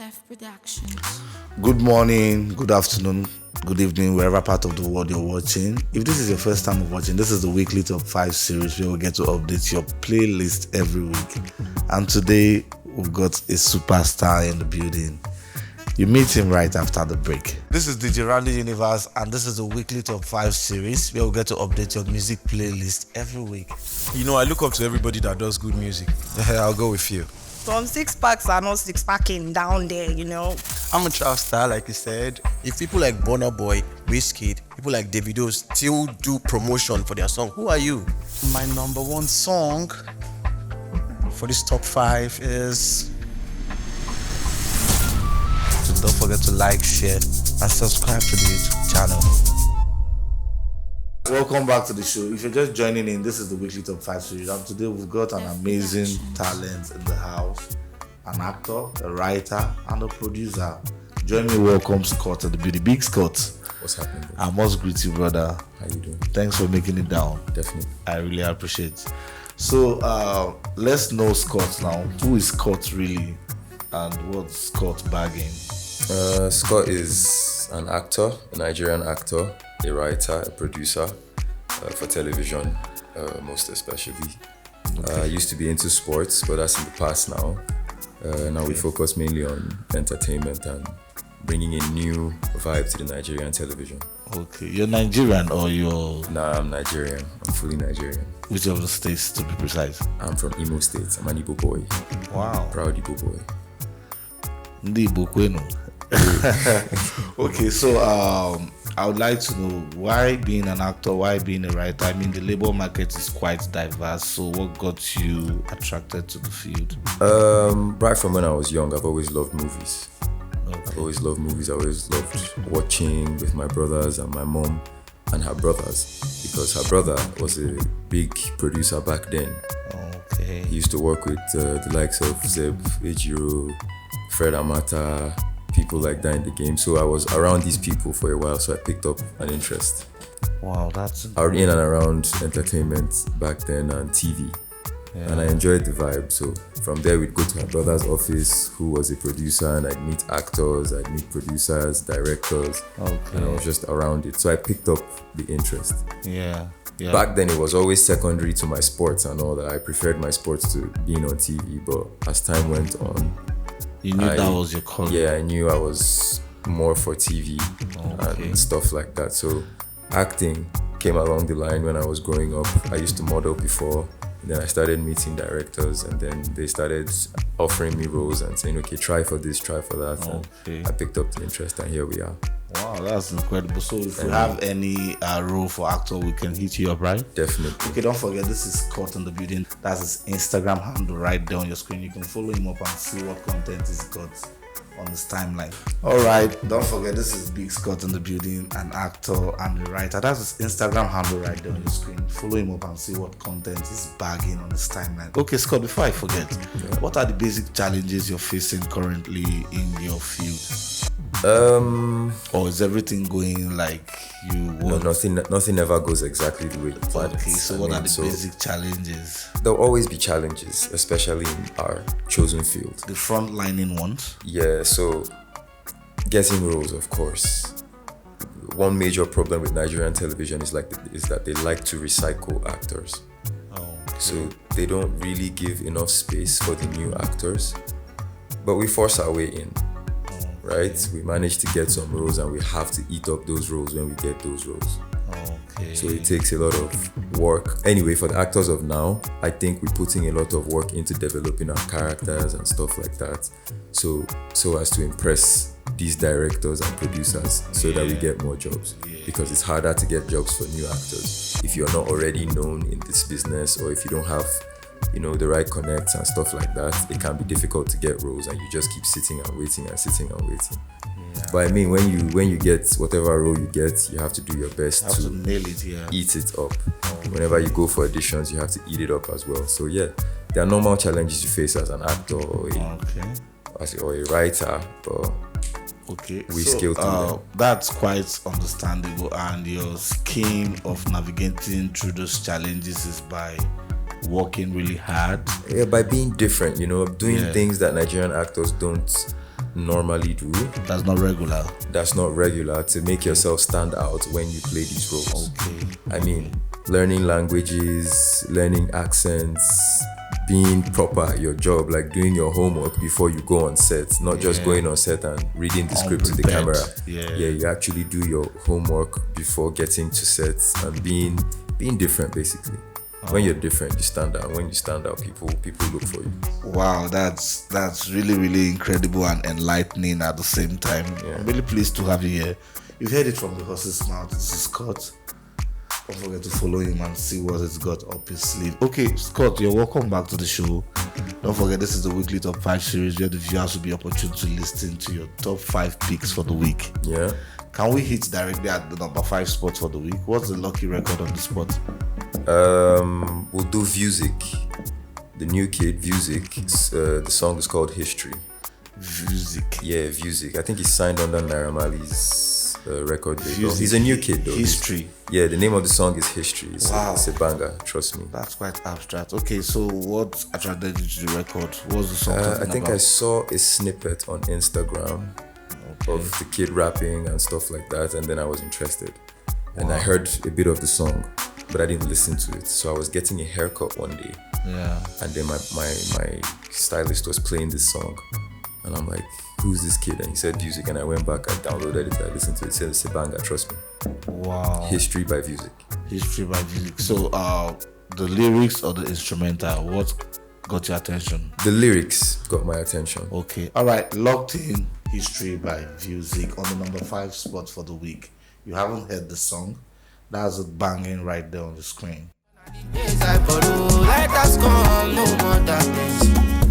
F Productions. Good morning, good afternoon, good evening, wherever part of the world you're watching. If this is your first time of watching, this is the weekly top 5 series where we get to update your playlist every week. And today we've got a superstar in the building. You meet him right after the break. This is DJ Randy Universe, and this is the weekly top 5 series where we get to update your music playlist every week. You know, I look up to everybody that does good music. I'll go with you. Some six packs are not six packing down there, you know. I'm a trap star, like you said. If people like Burna Boy, Wizkid, people like Davido still do promotion for their song, who are you? My number one song for this top 5 is... So don't forget to like, share, and subscribe to the YouTube channel. Welcome back to the show. If you're just joining in, this is the weekly top 5 series, and today we've got an amazing talent in the house. An actor, a writer, and a producer. Join me, welcome Scott at the beauty. Big Scott. What's happening, bro? I must greet you, brother. How you doing? Thanks for making it down. Definitely. I really appreciate it. So let's know Scott now. Who is Scott really, and what's Scott bagging? Scott is an actor, a Nigerian actor, a writer, a producer for television, most especially. I used to be into sports, but that's in the past now. Now we focus mainly on entertainment and bringing a new vibe to the Nigerian television. Okay, you're Nigerian or you're... Nah, I'm Nigerian. I'm fully Nigerian. Which of the states, to be precise? I'm from Imo State. I'm an Igbo boy. Wow. Proud Igbo boy. Ndi Igbo kwenu. Okay, so I would like to know why being an actor, why being a writer? I mean, the labor market is quite diverse. So what got you attracted to the field? Right from when I was young, I've always loved movies. Okay. I've always loved movies. I always loved watching with my brothers and my mom and her brothers, because her brother was a big producer back then. Okay. He used to work with the likes of Zeb, Ejiro, Fred Amata, people like that in the game. So I was around these people for a while, so I picked up an interest. Wow, that's... I was in and around entertainment back then and TV. Yeah. And I enjoyed the vibe. So from there, we'd go to my brother's office, who was a producer, and I'd meet actors, I'd meet producers, directors. Okay. And I was just around it. So I picked up the interest. Yeah. Back then, it was always secondary to my sports and all that. I preferred my sports to being on TV, but as time went on, you knew that was your calling. Yeah, I knew I was more for TV and stuff like that. So acting came along the line when I was growing up. I used to model before. Then I started meeting directors, and then they started offering me roles and saying, okay, try for this, try for that. And I picked up the interest, and here we are. Wow, that's incredible. So if we have any role for actor, we can hit you up, right? Definitely. Okay, don't forget, this is Scott in the building. That's his Instagram handle right there on your screen. You can follow him up and see what content he's got on his timeline. All right, don't forget, this is Big Scott in the building, an actor and a writer. That's his Instagram handle right there on your screen. Follow him up and see what content he's bagging on his timeline. Okay, Scott, before I forget, what are the basic challenges you're facing currently in your field? Or is everything going like you want? No, nothing ever goes exactly the way you planned. Okay, so what are the basic challenges? There'll always be challenges, especially in our chosen field. The front-lining ones? Yeah, so getting roles, of course. One major problem with Nigerian television is that they like to recycle actors. So they don't really give enough space for the new actors. But we force our way in. Right? We manage to get some roles, and we have to eat up those roles when we get those roles. Okay. So it takes a lot of work. Anyway, for the actors of now, I think we're putting a lot of work into developing our characters and stuff like that. So as to impress these directors and producers so that we get more jobs. Because it's harder to get jobs for new actors if you're not already known in this business, or if you don't have the right connects and stuff like that. It can be difficult to get roles, and you just keep sitting and waiting and sitting and waiting. But I mean, when you get whatever role you get, you have to do your best to nail it, eat it up. Whenever you go for auditions, you have to eat it up as well. So there are normal challenges you face as an actor or a writer, but we scale through them. That's quite understandable, and your scheme of navigating through those challenges is by working really hard. Yeah, by being different, doing things that Nigerian actors don't normally do. That's not regular. That's not regular to make yourself stand out when you play these roles. Okay. I mean, learning languages, learning accents, being proper at your job, like doing your homework before you go on set, not just going on set and reading the script to the camera. Yeah, you actually do your homework before getting to sets and being different, basically. When you're different, you stand out. When you stand out, people look for you. Wow, that's really, really incredible and enlightening at the same time. Yeah. I'm really pleased to have you here. You've heard it from the horse's mouth. This is Scott. Don't forget to follow him and see what he's got up his sleeve. Okay, Scott, you're welcome back to the show. Don't forget, this is the weekly top 5 series where the viewers will be opportune to listen to your top 5 picks for the week. Yeah. Can we hit directly at the number 5 spot for the week? What's the lucky record on the spot? We'll do Music. The new kid, Music. The song is called History. Music. Yeah, Music. I think he's signed under Naira Marley's record label. He's a new kid though. History. Yeah, the name of the song is History. It's a banger, trust me. That's quite abstract. Okay, so what attracted you to the record? What was the song I think about? I saw a snippet on Instagram of the kid rapping and stuff like that, and then I was interested. And I heard a bit of the song, but I didn't listen to it. So I was getting a haircut one day. Yeah. And then my stylist was playing this song. And I'm like, who's this kid? And he said Music, and I went back, I downloaded it, I listened to it, it said it's a banger, trust me. Wow. History by Music. History by Music. So the lyrics or the instrumental, what got your attention? The lyrics got my attention. Okay. All right. Locked in History by Music on the number 5 spot for the week. You haven't heard the song? That's it banging right there on the screen.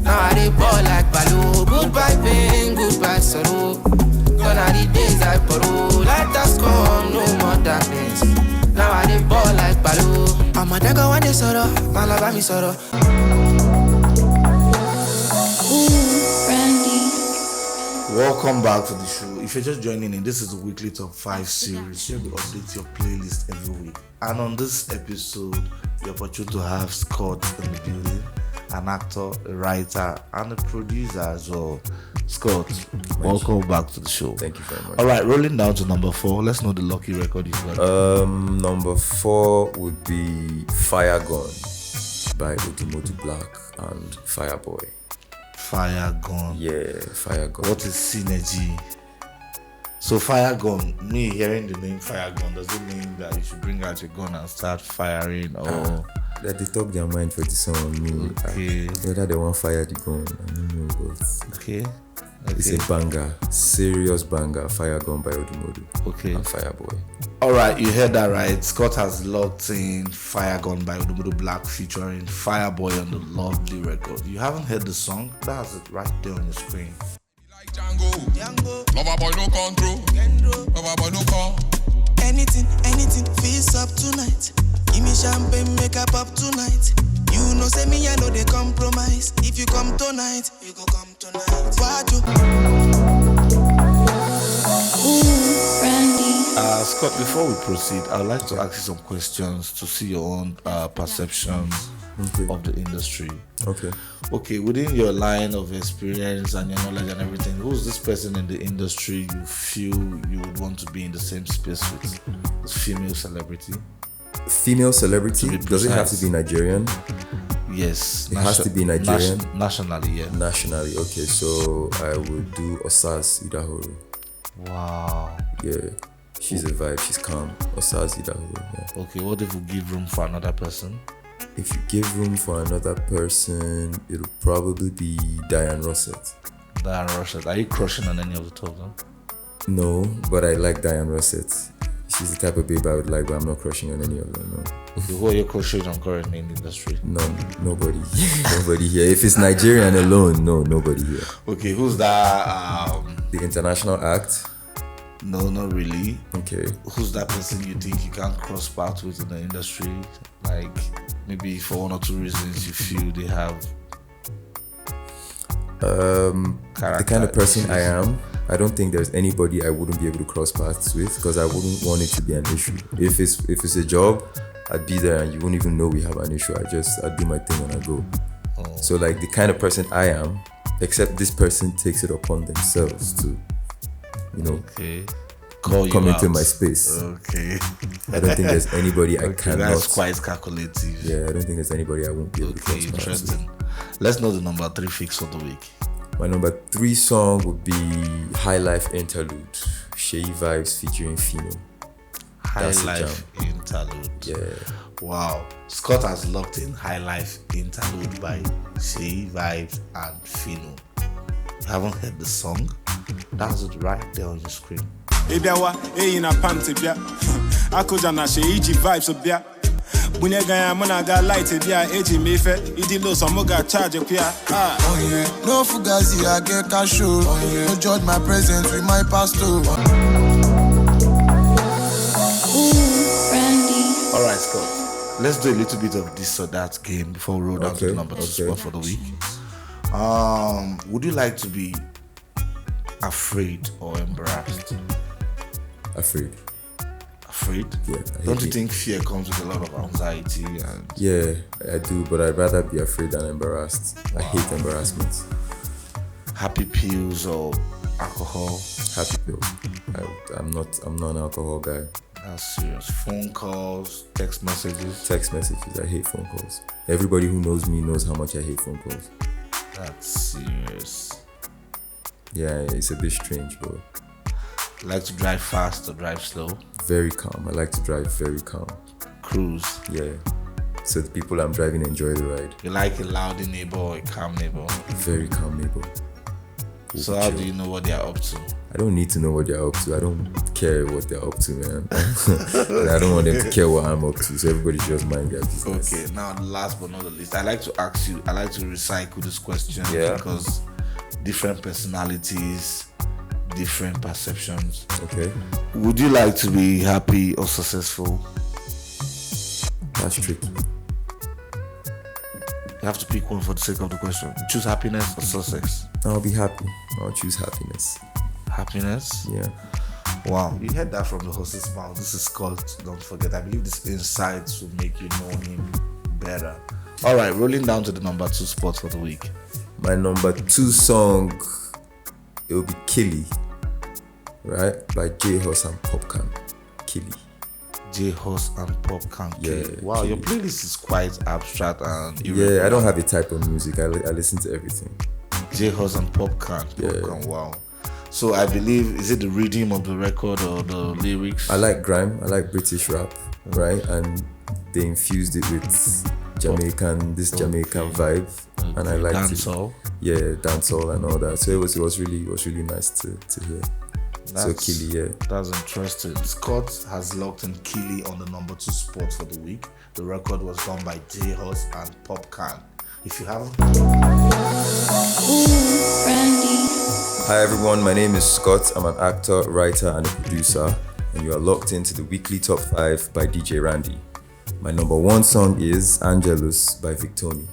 Now I dey ball like Baloo. Goodbye pain, goodbye sorrow. Gone are the days I borrow. Light has come, no more darkness. Now I dey ball like Baloo. I'm a dagger one day sorrow, Malaba mi sorrow. Welcome back to the show. If you're just joining in, this is the weekly top 5 series where we update your playlist every week. And on this episode, the opportunity to have Scott in the building, an actor, a writer, and a producer as well. Scott, welcome back to the show. Thank you very much. All right, rolling down to number 4. Let's know the lucky record you've got. Number 4 would be Fire Gun by Odumodu Black and Fireboy. Fire Gun. Yeah, Fire Gun. What is synergy? So Fire Gun, me hearing the name Fire Gun, does it mean that you should bring out your gun and start firing, or that they talk their mind for this on me? Okay. Whether they want fire the gun, I don't know, but okay. It's a banger, serious banger. Fire Gun by Odumodu. Okay. And Fireboy. All right, you heard that right. Scott has locked in Fire Gun by Odumodu Black featuring Fireboy on the lovely record. You haven't heard the song? That's it right there on your screen. Django. Lover boy no control. Lover boy no call. Anything, feels up tonight. Give me champagne, make up tonight. You know, say me, I know they compromise. If you come tonight, you go come tonight. What you? Scott, before we proceed, I would like to ask you some questions to see your own perceptions of the industry. Okay, within your line of experience and your knowledge and everything, who's this person in the industry you feel you would want to be in the same space with? This female celebrity? Female celebrity? Does it have to be Nigerian? Yes. It has to be Nigerian? Nationally, yeah. Nationally, okay. So I would do Osas Idahoro. Wow. Yeah. She's a vibe, she's calm. Osas Idahoro, yeah. Okay, what if we give room for another person? If you give room for another person, it'll probably be Diane Rossett. Diane Rossett. Are you crushing on any of the two of them? No, but I like Diane Rossett. She's the type of babe I would like, but I'm not crushing on any of them, no. Okay, who are you crushing on currently in the industry? Nobody. Nobody here. If it's Nigerian alone, nobody here. Okay, who's that? The international act? No, not really. Okay. Who's that person you think you can't cross paths with in the industry? Like, maybe for one or two reasons you feel they have the kind of person I am, I don't think there's anybody I wouldn't be able to cross paths with, because I wouldn't want it to be an issue. If it's a job, I'd be there and you wouldn't even know we have an issue. I'd do my thing and I go. So like the kind of person I am, except this person takes it upon themselves to, Okay. Call you come into out. my space. Okay. I don't think there's anybody I Okay, cannot. that's quite calculative. Yeah, I don't think there's anybody I won't be able to Okay, cross paths with. interesting. Let's know the number 3 fix for the week. My number 3 song would be High Life Interlude, Shea Vibes featuring Fino. High That's the Life Interlude. Yeah. Wow. Scott has locked in High Life Interlude by Shea Vibes and Fino. You haven't heard the song? That's it right there on your screen. Ebiawa, na panty bia. Akoja na she iji vibes bia. Bunyega ya mona ga light bia, eji mefe, idi lo some ga charge bia. Oh yeah, no fugazi, I get cash show. Oh yeah, no judge my presence with my pastor. Alright, Scott. Let's do a little bit of this or that game before we roll down to the number 2 spot for the week. Would you like to be afraid or embarrassed? Afraid. Afraid? Yeah. Don't you think fear comes with a lot of anxiety and Yeah, I do, but I'd rather be afraid than embarrassed. I hate embarrassment. happy pills or alcohol? Happy pill. I'm not an alcohol guy. That's serious. Phone calls, text messages. Text messages, I hate phone calls. Everybody who knows me knows how much I hate phone calls. That's serious. Yeah, it's a bit strange, but You like to drive fast or drive slow? very calm. I like to drive very calm. Cruise. Yeah. So the people I'm driving enjoy the ride. You like a loud neighbor or a calm neighbor? Very calm neighbor. So how do you know what they are up to? I don't need to know what they're up to. I don't care what they're up to, man. And I don't want them to care what I'm up to. So everybody just mind their business. Okay, now last but not the least, I like to ask you, I like to recycle this question Yeah. because different personalities, different perceptions. Okay. Would you like to be happy or successful? That's tricky. You have to pick one for the sake of the question. Choose happiness or success? I'll be happy. I'll choose happiness. Happiness? Yeah. Wow, you heard that from the horse's mouth. This is Scott. Don't forget, I believe these insights will make you know him better. All right, rolling down to the number 2 spot for the week. My number 2 song, it will be Killy, right? By J Hus and Popcan. Killy. J Horse and Popcorn. Yeah, Wow, your Killy. playlist is quite abstract and Yeah, I don't have a type of music. I listen to everything. J Horse and Popcorn. Yeah. Popcorn. Wow. So I believe, is it the rhythm of the record or the lyrics? I like grime. I like British rap, right? And they infused it with Jamaican vibe, and I like dancehall. Yeah, dancehall and all that. So it was really nice to hear. So Killy, yeah. That's interesting. Scott has locked in Killy on the number 2 spot for the week. The record was done by J Horse and Popcorn. If you haven't, Hi everyone, my name is Scott. I'm an actor, writer, and a producer, and you are locked into the weekly top 5 by DJ Randy. My number 1 song is Angelus by Victoni.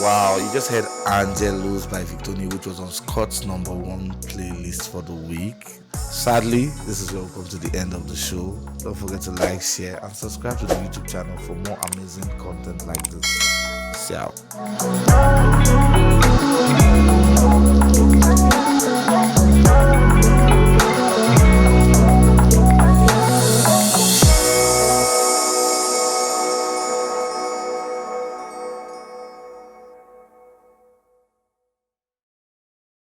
wow, you just heard Angelus by Victoni, which was on Scott's number 1 playlist for the week. Sadly, this is where we come to the end of the show. Don't forget to like, share, and subscribe to the YouTube channel for more amazing content like this. See you out.